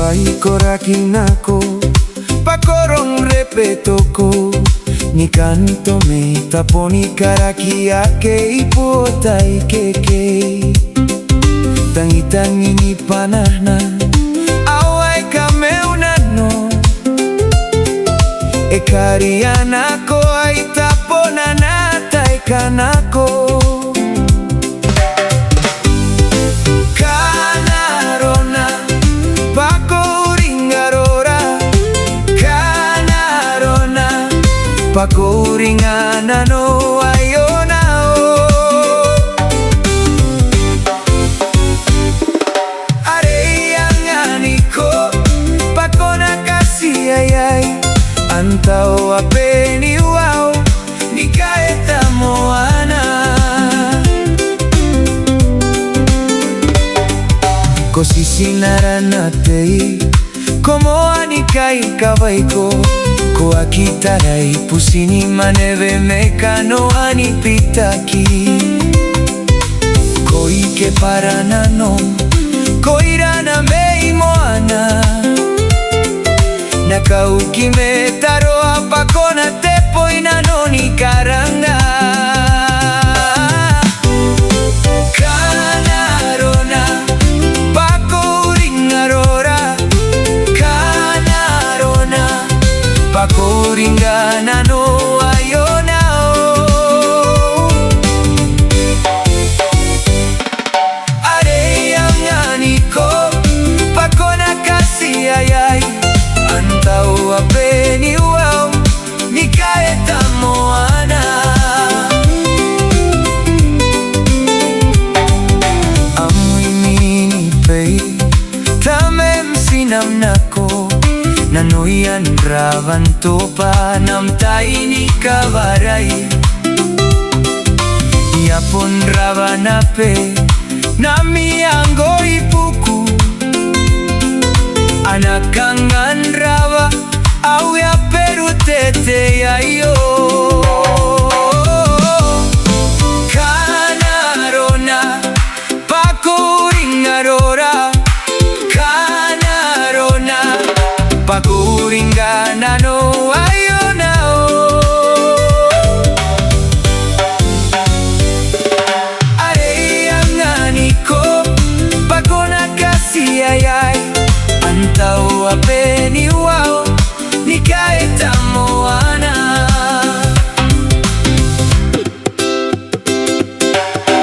aikoraki nako, pakorong repetoko, ni kanto me taponi karaki ake ipotai keke. Tangi-tangi ni panahna, awai kameunano, e karianako ai tapona natai kanako. Pakuringana no ayona o areyanganiko pakona kasi ayay antao apeni wow ni kaeta Moana. Così si naranatei como aiCover ko akitarai pusini maneve mekano anipitaki ko ike paranano ko irana mei Moana nakauki me taro apakona tepo inano ni karanga pakuringana no ayona o areyanganiko pakona kasi ayay antao apeni wow ni kaeta Moana. Amoy minipay tamem sinamnako nanoyan ravan topa namtai ni kabarai Iapon ravanape nami anggo ipuku anakangan rava au ya perutete ayo kanarona pakuringarora pakuringana no ayona o areyanganiko pakona kasi ayay antao apeni wow ni kaeta Moana.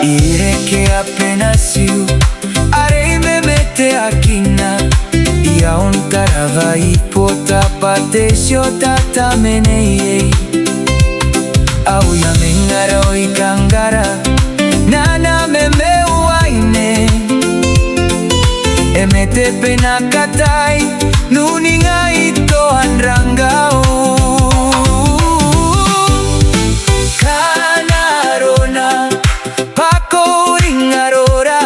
Ireke apenas you arei me mete akina yaon tarava ipota patesio tatamenei au ya mengara oikangara nana memeuaine emete pena katai nuninga ito anrangao kanarona pakuringarora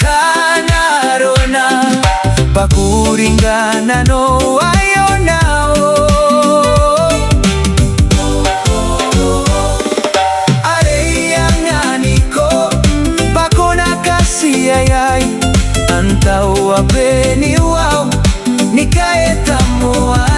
kanarona pakuringana no ayona o areyanganiko pakona kasi ayay antao apeni wow ni kaeta Moana.